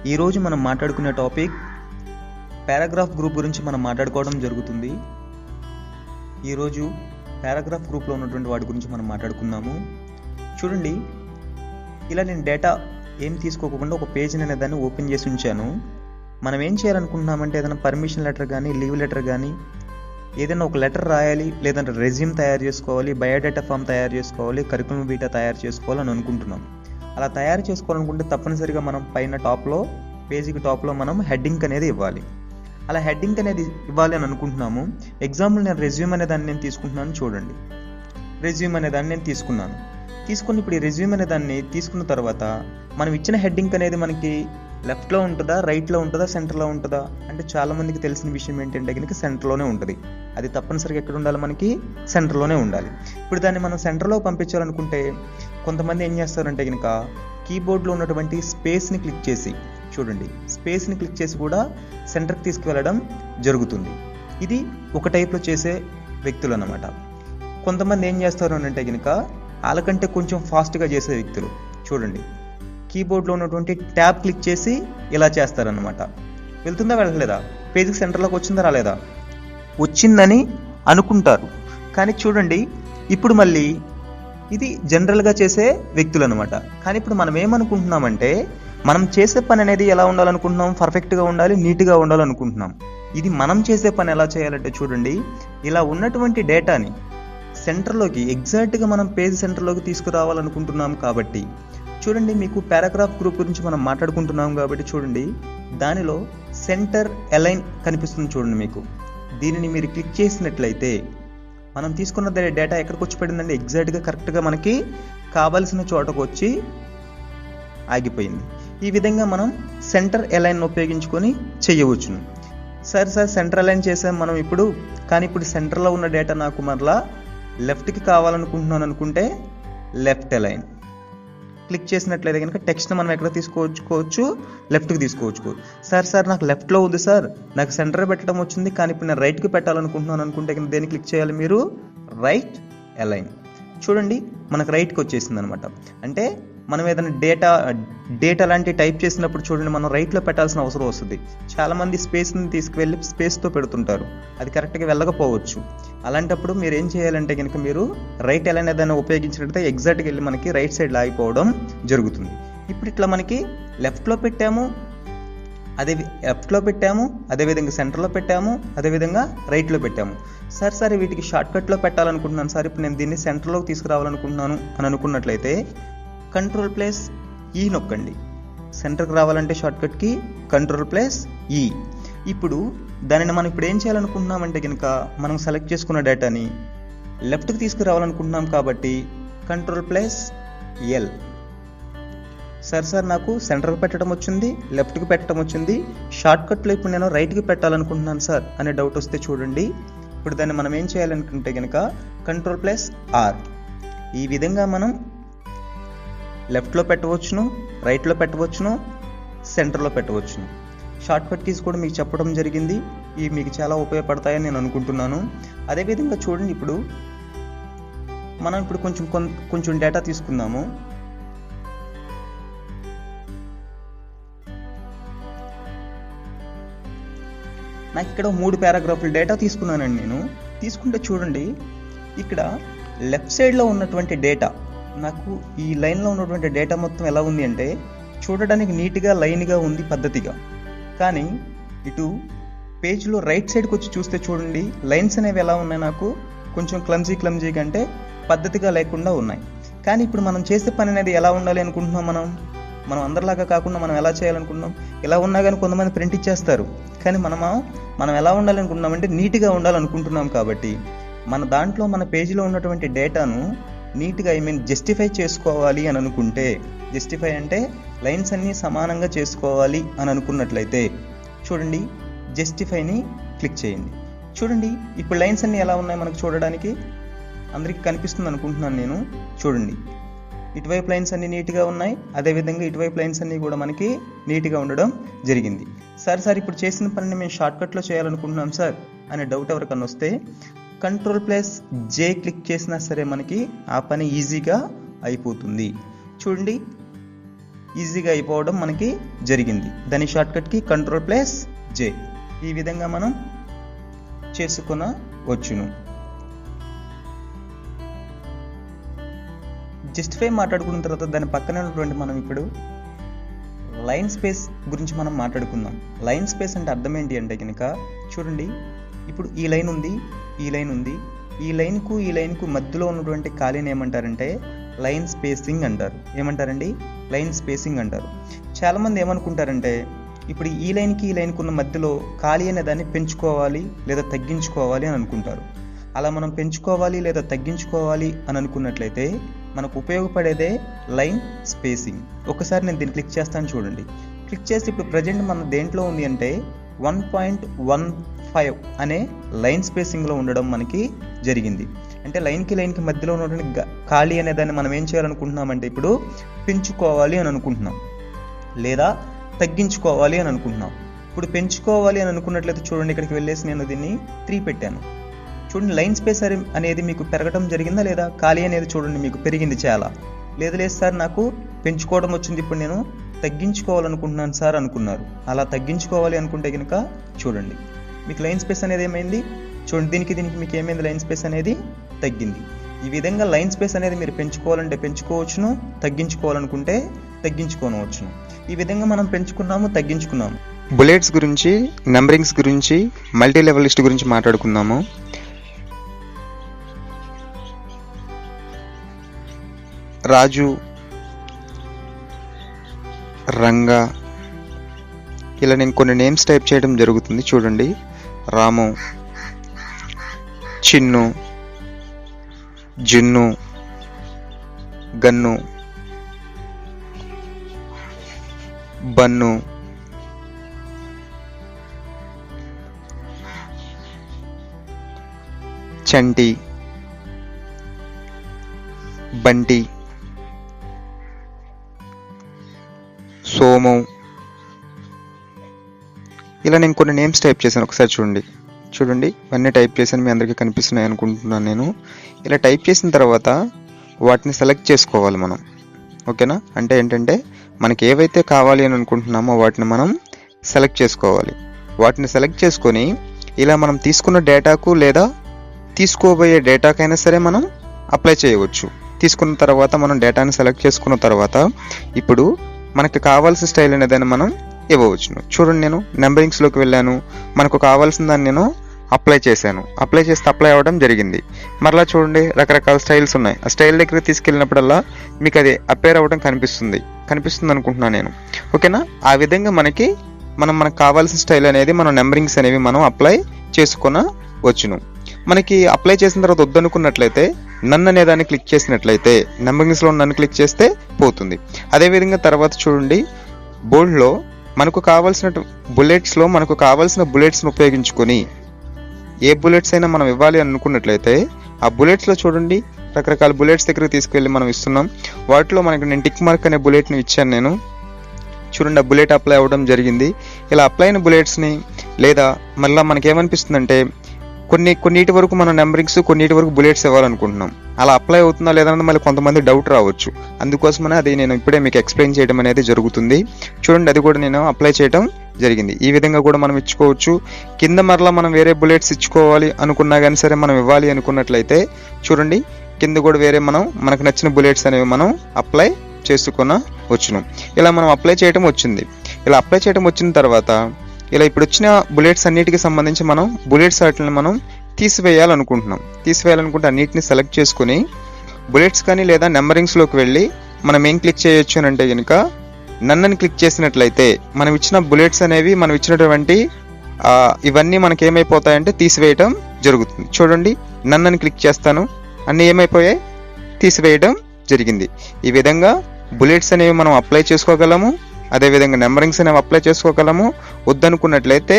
ఈరోజు మనం మాట్లాడుకునే టాపిక్ పారాగ్రాఫ్ గ్రూప్ గురించి మనం మాట్లాడుకోవడం జరుగుతుంది. ఈరోజు పారాగ్రాఫ్ గ్రూప్లో ఉన్నటువంటి వాటి గురించి మనం మాట్లాడుకుందాము. చూడండి, ఇలా నేను డేటా ఏం తీసుకోకుండా ఒక పేజీని అనే దాన్ని ఓపెన్ చేసి ఉంచాను. మనం ఏం చేయాలనుకుంటున్నామంటే ఏదైనా పర్మిషన్ లెటర్ కానీ, లీవ్ లెటర్ కానీ, ఏదైనా ఒక లెటర్ రాయాలి, లేదంటే రెజ్యూమ్ తయారు చేసుకోవాలి, బయోడేటా ఫామ్ తయారు చేసుకోవాలి, కరికులం వీటా తయారు చేసుకోవాలని అనుకుంటున్నాం. అలా తయారు చేసుకోవాలనుకుంటే తప్పనిసరిగా మనం పైన పేజీకి టాప్లో మనం హెడ్డింగ్ అనేది ఇవ్వాలి. అలా హెడ్డింగ్ అనేది ఇవ్వాలి అని అనుకుంటున్నాము. ఎగ్జాంపుల్ నేను రెజ్యూమ్ అనే దాన్ని నేను తీసుకుంటున్నాను. చూడండి, రెజ్యూమ్ అనే దాన్ని నేను తీసుకుని ఇప్పుడు ఈ రెజ్యూమ్ అనే దాన్ని తీసుకున్న తర్వాత మనం ఇచ్చిన హెడ్డింగ్ అనేది మనకి లెఫ్ట్లో ఉంటుందా, రైట్లో ఉంటుందా, సెంటర్లో ఉంటుందా అంటే చాలామందికి తెలిసిన విషయం ఏంటంటే కనుక సెంటర్లోనే ఉంటుంది. అది తప్పనిసరిగా ఎక్కడ ఉండాలి, మనకి సెంటర్లోనే ఉండాలి. ఇప్పుడు దాన్ని మనం సెంటర్లో పంపించాలనుకుంటే కొంతమంది ఏం చేస్తారంటే కనుక కీబోర్డ్లో ఉన్నటువంటి స్పేస్ని క్లిక్ చేసి, చూడండి, స్పేస్ని క్లిక్ చేసి కూడా సెంటర్కి తీసుకువెళ్ళడం జరుగుతుంది. ఇది ఒక టైప్లో చేసే వ్యక్తులు అన్నమాట. కొంతమంది ఏం చేస్తారు అని అంటే కనుక వాళ్ళకంటే కొంచెం ఫాస్ట్గా చేసే వ్యక్తులు. చూడండి, కీబోర్డ్లో ఉన్నటువంటి ట్యాబ్ క్లిక్ చేసి ఇలా చేస్తారనమాట. వెళ్తుందా, వెళ్ళలేదా, పేజీకి సెంటర్లోకి వచ్చిందా, రాలేదా, వచ్చిందని అనుకుంటారు. కానీ చూడండి, ఇప్పుడు మళ్ళీ ఇది జనరల్గా చేసే వ్యక్తులు అనమాట. కానీ ఇప్పుడు మనం ఏమనుకుంటున్నామంటే మనం చేసే పని అనేది ఎలా ఉండాలనుకుంటున్నాం, పర్ఫెక్ట్గా ఉండాలి, నీట్గా ఉండాలనుకుంటున్నాం. ఇది మనం చేసే పని ఎలా చేయాలంటే చూడండి, ఇలా ఉన్నటువంటి డేటాని సెంటర్లోకి ఎగ్జాక్ట్గా మనం పేజ్ సెంటర్లోకి తీసుకురావాలనుకుంటున్నాం. కాబట్టి చూడండి, మీకు పారాగ్రాఫ్ గ్రూప్ గురించి మనం మాట్లాడుకుంటున్నాం కాబట్టి చూడండి, దానిలో సెంటర్ అలైన్ కనిపిస్తుంది. చూడండి, మీకు దీనిని మీరు క్లిక్ చేసినట్లయితే మనం తీసుకున్న డేటా ఎక్కడికి వచ్చి పడిందండి, ఎగ్జాక్ట్గా కరెక్ట్గా మనకి కావాల్సిన చోటకు వచ్చి ఆగిపోయింది. ఈ విధంగా మనం సెంటర్ అలైన్ ఉపయోగించుకొని చేయవచ్చును. సార్ సెంటర్ అలైన్ చేసాం మనం ఇప్పుడు, కానీ ఇప్పుడు సెంటర్లో ఉన్న డేటా నాకు మరలా లెఫ్ట్కి కావాలనుకుంటున్నాను అనుకుంటే లెఫ్ట్ అలైన్ క్లిక్ చేసినట్లయితే కనుక టెక్స్ట్ మనం ఎక్కడ తీసుకోవచ్చు, లెఫ్ట్కి తీసుకోవచ్చు. సార్ నాకు లెఫ్ట్లో ఉంది సార్, నాకు సెంటర్ పెట్టడం వచ్చింది, కానీ ఇప్పుడు నేను రైట్కి పెట్టాలనుకుంటున్నాను అనుకుంటే కనుక దేన్ని క్లిక్ చేయాలి మీరు, రైట్ అలైన్. చూడండి, మనకు రైట్కి వచ్చేసింది అనమాట. అంటే మనం ఏదైనా డేటా లాంటి టైప్ చేసినప్పుడు చూడండి, మనం రైట్లో పెట్టాల్సిన అవసరం వస్తుంది. చాలామంది స్పేస్ని తీసుకువెళ్ళి స్పేస్తో పెడుతుంటారు, అది కరెక్ట్గా వెళ్ళకపోవచ్చు. అలాంటప్పుడు మీరు ఏం చేయాలంటే కనుక మీరు రైట్ అలైన్ ఏదైనా ఉపయోగించినట్లయితే ఎగ్జాక్ట్గా వెళ్ళి మనకి రైట్ సైడ్ లాగిపోవడం జరుగుతుంది. ఇప్పుడు ఇట్లా మనకి లెఫ్ట్లో పెట్టాము, అదేవిధంగా సెంటర్లో పెట్టాము, అదేవిధంగా రైట్లో పెట్టాము. సార్ వీటికి షార్ట్కట్లో పెట్టాలనుకుంటున్నాను సార్, ఇప్పుడు నేను దీన్ని సెంటర్లోకి తీసుకురావాలనుకుంటున్నాను అని అనుకున్నట్లయితే Ctrl+E నొక్కండి. సెంటర్కి రావాలంటే షార్ట్కట్కి Ctrl+E. ఇప్పుడు దానిని మనం ఇప్పుడు ఏం చేయాలనుకుంటున్నామంటే కనుక మనం సెలెక్ట్ చేసుకున్న డేటాని లెఫ్ట్కి తీసుకురావాలనుకుంటున్నాం కాబట్టి Ctrl+L. సార్ నాకు సెంటర్కి పెట్టడం వచ్చింది, లెఫ్ట్కి పెట్టడం వచ్చింది, షార్ట్కట్లో ఇప్పుడు నేను రైట్కి పెట్టాలనుకుంటున్నాను సార్ అనే డౌట్ వస్తే చూడండి, ఇప్పుడు దాన్ని మనం ఏం చేయాలనుకుంటే కనుక Ctrl+R. ఈ విధంగా మనం లెఫ్ట్లో పెట్టవచ్చును, రైట్లో పెట్టవచ్చును, సెంటర్లో పెట్టవచ్చును. షార్ట్కట్ కీస్ కూడా మీకు చెప్పడం జరిగింది. ఇవి మీకు చాలా ఉపయోగపడతాయని నేను అనుకుంటున్నాను. అదేవిధంగా చూడండి, ఇప్పుడు మనం ఇప్పుడు కొంచెం డేటా తీసుకుందాము. నాకు ఇక్కడ 3 పారాగ్రాఫ్ల డేటా తీసుకున్నానండి. నేను తీసుకుంటే చూడండి, ఇక్కడ లెఫ్ట్ సైడ్లో ఉన్నటువంటి డేటా, నాకు ఈ లైన్లో ఉన్నటువంటి డేటా మొత్తం ఎలా ఉంది అంటే చూడడానికి నీట్గా లైన్గా ఉంది, పద్ధతిగా. కానీ ఇటు పేజ్లో రైట్ సైడ్కి వచ్చి చూస్తే చూడండి, లైన్స్ అనేవి ఎలా ఉన్నాయి, నాకు కొంచెం క్లమ్జీగా అంటే పద్ధతిగా లేకుండా ఉన్నాయి. కానీ ఇప్పుడు మనం చేసే పని అనేది ఎలా ఉండాలి అనుకుంటున్నాం, మనం అందరిలాగా కాకుండా మనం ఎలా చేయాలనుకుంటున్నాం, ఇలా ఉన్నా కానీ కొంతమంది ప్రింట్ ఇచ్చేస్తారు. కానీ మనం ఎలా ఉండాలనుకుంటున్నామంటే నీట్గా ఉండాలనుకుంటున్నాం. కాబట్టి మన దాంట్లో మన పేజీలో ఉన్నటువంటి డేటాను నీట్గా జస్టిఫై చేసుకోవాలి అని అనుకుంటే, జస్టిఫై అంటే లైన్స్ అన్నీ సమానంగా చేసుకోవాలి అని అనుకున్నట్లయితే చూడండి, జస్టిఫైని క్లిక్ చేయండి. చూడండి, ఇప్పుడు లైన్స్ అన్నీ ఎలా ఉన్నాయి మనకు చూడడానికి అందరికీ కనిపిస్తుంది అనుకుంటున్నాను నేను. చూడండి, ఇటువైపు లైన్స్ అన్నీ నీట్గా ఉన్నాయి, అదేవిధంగా ఇటువైపు లైన్స్ అన్నీ కూడా మనకి నీట్గా ఉండడం జరిగింది. సార్ ఇప్పుడు చేసిన పనిని మేము షార్ట్కట్లో చేయాలనుకుంటున్నాం సార్ అనే డౌట్ ఎవరికన్నా వస్తే Ctrl+J క్లిక్ చేసినా సరే మనకి ఆ పని ఈజీగా అయిపోతుంది. చూడండి, ఈజీగా అయిపోవడం మనకి జరిగింది. దాని షార్ట్కట్కి Ctrl+J. ఈ విధంగా మనం చేసుకొనవచ్చును. జస్టిఫై మాట్లాడుకున్న తర్వాత దాని పక్కనే ఉన్నటువంటి మనం ఇప్పుడు లైన్ స్పేస్ గురించి మనం మాట్లాడుకుందాం. లైన్ స్పేస్ అంటే అర్థం ఏంటి అంటే కనుక చూడండి, ఇప్పుడు ఈ లైన్ ఉంది, ఈ లైన్ ఉంది, ఈ లైన్కు మధ్యలో ఉన్నటువంటి ఖాళీని ఏమంటారంటే లైన్ స్పేసింగ్ అంటారు. ఏమంటారండి? లైన్ స్పేసింగ్ అంటారు. చాలామంది ఏమనుకుంటారంటే ఇప్పుడు ఈ లైన్కి ఉన్న మధ్యలో ఖాళీ అనే దాన్ని పెంచుకోవాలి లేదా తగ్గించుకోవాలి అని అనుకుంటారు. అలా మనం పెంచుకోవాలి లేదా తగ్గించుకోవాలి అని అనుకున్నట్లయితే మనకు ఉపయోగపడేదే లైన్ స్పేసింగ్. ఒకసారి నేను దీన్ని క్లిక్ చేస్తాను చూడండి. క్లిక్ చేసి ఇప్పుడు ప్రజెంట్ మన దేంట్లో ఉంది అంటే 1.15 అనే లైన్ స్పేసింగ్లో ఉండడం మనకి జరిగింది. అంటే లైన్కి మధ్యలో ఉన్నటువంటి ఖాళీ అనే దాన్ని మనం ఏం చేయాలనుకుంటున్నామంటే ఇప్పుడు పెంచుకోవాలి అని అనుకుంటున్నాం లేదా తగ్గించుకోవాలి అని అనుకుంటున్నాం. ఇప్పుడు పెంచుకోవాలి అని అనుకున్నట్లయితే చూడండి, ఇక్కడికి వెళ్ళేసి నేను దీన్ని 3 పెట్టాను. చూడండి, లైన్ స్పేస్ అనేది మీకు పెరగడం జరిగిందా లేదా? ఖాళీ అనేది చూడండి మీకు పెరిగింది చాలా. లేదు సార్ నాకు పెంచుకోవడం వచ్చింది, ఇప్పుడు నేను తగ్గించుకోవాలనుకుంటున్నాను సార్ అనుకున్నారు. అలా తగ్గించుకోవాలి అనుకుంటే కనుక చూడండి మీకు లైన్ స్పేస్ అనేది ఏమైంది చూడండి, దీనికి మీకు ఏమైంది, లైన్ స్పేస్ అనేది తగ్గింది. ఈ విధంగా లైన్ స్పేస్ అనేది మీరు పెంచుకోవాలంటే పెంచుకోవచ్చును, తగ్గించుకోవాలనుకుంటే తగ్గించుకోవచ్చును. ఈ విధంగా మనం పెంచుకున్నాము, తగ్గించుకున్నాము. బుల్లెట్స్ గురించి, నంబరింగ్స్ గురించి, మల్టీ లెవెల్ లిస్ట్ గురించి మాట్లాడుకుందాము. రాజు, రంగా, ఇలా నేను కొన్ని నేమ్స్ టైప్ చేయడం జరుగుతుంది. చూడండి, రాము, చిన్ను, జిన్ను, గన్ను, బన్ను, చంటి, బంటి, సోము, ఇలా నేను కొన్ని నేమ్స్ టైప్ చేశాను. ఒకసారి చూడండి ఇవన్నీ టైప్ చేశాను, మీ అందరికీ కనిపిస్తున్నాయి అనుకుంటున్నాను నేను. ఇలా టైప్ చేసిన తర్వాత వాటిని సెలెక్ట్ చేసుకోవాలి మనం. ఓకేనా? అంటే ఏంటంటే మనకి ఏవైతే కావాలి అని అనుకుంటున్నామో వాటిని మనం సెలెక్ట్ చేసుకోవాలి. వాటిని సెలెక్ట్ చేసుకొని ఇలా మనం తీసుకున్న డేటాకు లేదా తీసుకోబోయే డేటాకైనా సరే మనం అప్లై చేయవచ్చు. తీసుకున్న తర్వాత మనం డేటాని సెలెక్ట్ చేసుకున్న తర్వాత ఇప్పుడు మనకి కావాల్సిన స్టైల్ అనేదాన్ని మనం ఇవ్వవచ్చును. చూడండి, నేను నెంబరింగ్స్లోకి వెళ్ళాను, మనకు కావాల్సిన దాన్ని నేను అప్లై చేశాను. అప్లై చేస్తే అప్లై అవ్వడం జరిగింది. మరలా చూడండి, రకరకాల స్టైల్స్ ఉన్నాయి. ఆ స్టైల్ దగ్గర తీసుకెళ్ళినప్పుడల్లా మీకు అది అపేర్ అవ్వడం కనిపిస్తుంది అనుకుంటున్నాను నేను. ఓకేనా? ఆ విధంగా మనకు కావాల్సిన స్టైల్ అనేది మనం నెంబరింగ్స్ అనేవి మనం అప్లై చేసుకొనవచ్చును. మనకి అప్లై చేసిన తర్వాత వద్దనుకున్నట్లయితే నన్ను అనే దాన్ని క్లిక్ చేసినట్లయితే నెంబరింగ్స్లో నన్ను క్లిక్ చేస్తే పోతుంది. అదేవిధంగా తర్వాత చూడండి, బోల్డ్లో మనకు కావాల్సిన బుల్లెట్స్లో మనకు కావాల్సిన బుల్లెట్స్ను ఉపయోగించుకొని ఏ బుల్లెట్స్ అయినా మనం ఇవ్వాలి అనుకున్నట్లయితే ఆ బుల్లెట్స్లో చూడండి రకరకాల బుల్లెట్స్ దగ్గరికి తీసుకెళ్ళి మనం ఇస్తున్నాం. వాటిలో మనకు నేను టిక్ మార్క్ అనే బుల్లెట్ని ఇచ్చాను నేను. చూడండి, ఆ బుల్లెట్ అప్లై అవ్వడం జరిగింది. ఇలా అప్లై అయిన బుల్లెట్స్ని లేదా మళ్ళీ మనకేమనిపిస్తుందంటే కొన్నిటి వరకు మనం నెంబరింగ్స్, కొన్నిటి వరకు బుల్లెట్స్ ఇవ్వాలనుకుంటున్నాం. అలా అప్లై అవుతుందా లేదన్నది మళ్ళీ కొంతమంది డౌట్ రావచ్చు. అందుకోసమనే అది నేను ఇప్పుడే మీకు ఎక్స్ప్లెయిన్ చేయడం అనేది జరుగుతుంది. చూడండి, అది కూడా నేను అప్లై చేయడం జరిగింది. ఈ విధంగా కూడా మనం ఇచ్చుకోవచ్చు. కింద మరలా మనం వేరే బుల్లెట్స్ ఇచ్చుకోవాలి అనుకున్నా కానీ సరే మనం ఇవ్వాలి అనుకున్నట్లయితే చూడండి, కింద కూడా వేరే మనకు నచ్చిన బుల్లెట్స్ అనేవి మనం అప్లై చేసుకొనవచ్చును. ఇలా మనం అప్లై చేయడం వచ్చింది. ఇలా అప్లై చేయడం వచ్చిన తర్వాత ఇలా ఇప్పుడు వచ్చిన బుల్లెట్స్ అన్నిటికి సంబంధించి మనం బుల్లెట్స్ వాటిని మనం తీసివేయాలనుకుంటే అన్నిటిని సెలెక్ట్ చేసుకుని బుల్లెట్స్ కానీ లేదా నెంబరింగ్స్లోకి వెళ్ళి మనం ఏం క్లిక్ చేయొచ్చు అని అంటే కనుక నన్నని క్లిక్ చేసినట్లయితే మనం ఇచ్చిన బుల్లెట్స్ అనేవి మనం ఇచ్చినటువంటి ఇవన్నీ మనకి ఏమైపోతాయంటే తీసివేయడం జరుగుతుంది. చూడండి, నన్నని క్లిక్ చేస్తాను, అన్నీ ఏమైపోయాయి, తీసివేయడం జరిగింది. ఈ విధంగా బుల్లెట్స్ అనేవి మనం అప్లై చేసుకోగలము. అదేవిధంగా నెంబరింగ్స్ అనేవి అప్లై చేసుకోగలము. వద్దనుకున్నట్లయితే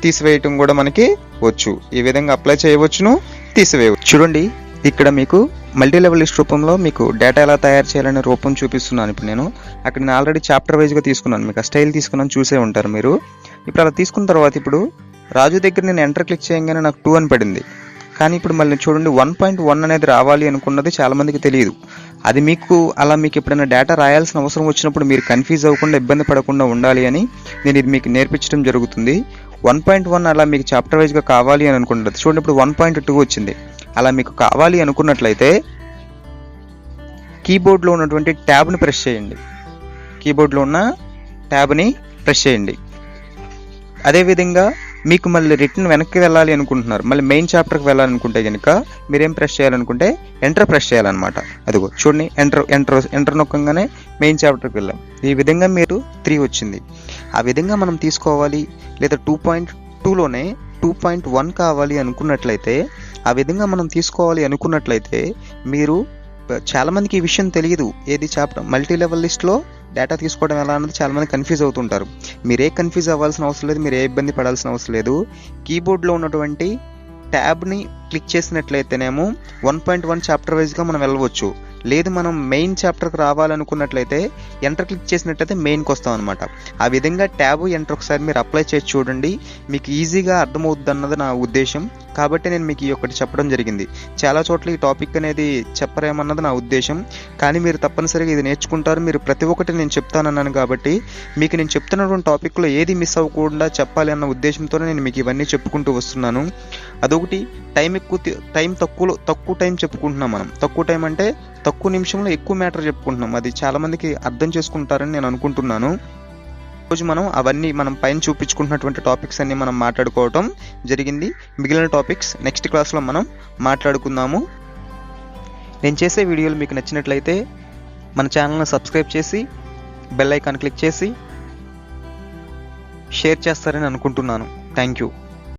తీసివేయటం కూడా మనకి వచ్చు. ఈ విధంగా అప్లై చేయవచ్చును, తీసివేయవచ్చు. చూడండి, ఇక్కడ మీకు మల్టీ లెవెల్ లిస్ట్ రూపంలో మీకు డేటా ఎలా తయారు చేయాలనే రూపం చూపిస్తున్నాను. ఇప్పుడు నేను ఆల్రెడీ చాప్టర్ వైజ్గా తీసుకున్నాను, మీకు ఆ స్టైల్ తీసుకున్నాను, చూసే ఉంటారు మీరు. ఇప్పుడు అలా తీసుకున్న తర్వాత ఇప్పుడు రాజు దగ్గర నేను ఎంటర్ క్లిక్ చేయగానే నాకు 2 అని పడింది. కానీ ఇప్పుడు మళ్ళీ చూడండి 1.1 అనేది రావాలి అనుకున్నది చాలామందికి తెలియదు. అది మీకు ఎప్పుడైనా డేటా రాయాల్సిన అవసరం వచ్చినప్పుడు మీరు కన్ఫ్యూజ్ అవ్వకుండా ఇబ్బంది పడకుండా ఉండాలి అని నేను ఇది మీకు నేర్పించడం జరుగుతుంది. 1.1 అలా మీకు చాప్టర్ వైజ్గా కావాలి అని అనుకుంటుంది. చూడండి ఇప్పుడు 1.2 వచ్చింది. అలా మీకు కావాలి అనుకున్నట్లయితే కీబోర్డ్లో ఉన్నటువంటి ట్యాబ్ని ప్రెస్ చేయండి. కీబోర్డ్లో ఉన్న ట్యాబ్ని ప్రెస్ చేయండి. అదేవిధంగా మీకు మళ్ళీ రిటర్న్ వెనక్కి వెళ్ళాలి అనుకుంటున్నారు, మళ్ళీ మెయిన్ చాప్టర్కి వెళ్ళాలనుకుంటే కనుక మీరేం ప్రెస్ చేయాలనుకుంటే ఎంటర్ ప్రెస్ చేయాలన్నమాట. అదిగో చూడండి, ఎంటర్ నొక్కగానే మెయిన్ చాప్టర్కి వెళ్ళాం. ఈ విధంగా మీరు 3 వచ్చింది. ఆ విధంగా మనం తీసుకోవాలి. లేదా 2.2లోనే 2.1 కావాలి అనుకున్నట్లయితే ఆ విధంగా మనం తీసుకోవాలి అనుకున్నట్లయితే మీరు చాలామందికి ఈ విషయం తెలియదు. ఏది చాప్టర్ మల్టీ లెవెల్ లిస్ట్లో డేటా తీసుకోవడం ఎలా అన్నది చాలామంది కన్ఫ్యూజ్ అవుతుంటారు. మీరే కన్ఫ్యూజ్ అవ్వాల్సిన అవసరం లేదు, మీరు ఏ ఇబ్బంది పడాల్సిన అవసరం లేదు. కీబోర్డ్లో ఉన్నటువంటి ట్యాబ్ని క్లిక్ చేసినట్లయితేనేమో 1.1 చాప్టర్ వైజ్గా మనం వెళ్ళవచ్చు. లేదు మనం మెయిన్ చాప్టర్కి రావాలనుకున్నట్లయితే ఎంటర్ క్లిక్ చేసినట్లయితే మెయిన్కి వస్తాం అనమాట. ఆ విధంగా ట్యాబ్ ఎంటర్ ఒకసారి మీరు అప్లై చేసి చూడండి, మీకు ఈజీగా అర్థమవుద్ది అన్నది నా ఉద్దేశం. కాబట్టి నేను మీకు ఈ ఒకటి చెప్పడం జరిగింది. చాలా చోట్ల ఈ టాపిక్ అనేది చెప్పరేమన్నది నా ఉద్దేశం, కానీ మీరు తప్పనిసరిగా ఇది నేర్చుకుంటారు. మీరు ప్రతి ఒక్కటి నేను చెప్తానన్నాను కాబట్టి మీకు నేను చెప్తున్నటువంటి టాపిక్లో ఏది మిస్ అవ్వకుండా చెప్పాలి అన్న ఉద్దేశంతోనే నేను మీకు ఇవన్నీ చెప్పుకుంటూ వస్తున్నాను. అదొకటి, టైం తక్కువ టైం చెప్పుకుంటున్నాం మనం. తక్కువ టైం అంటే తక్కువ నిమిషంలో ఎక్కువ మ్యాటర్ చెప్పుకుంటున్నాం. అది చాలామందికి అర్థం చేసుకుంటారని నేను అనుకుంటున్నాను. రోజు మనం పైన చూపించుకుంటున్నటువంటి టాపిక్స్ అన్ని మనం మాట్లాడుకోవటం జరిగింది. మిగిలిన టాపిక్స్ నెక్స్ట్ క్లాస్లో మనం మాట్లాడుకుందాము. నేను చేసే వీడియోలు మీకు నచ్చినట్లయితే మన ఛానల్ని సబ్స్క్రైబ్ చేసి బెల్ ఐకాన్ క్లిక్ చేసి షేర్ చేస్తారని అనుకుంటున్నాను. Thank you.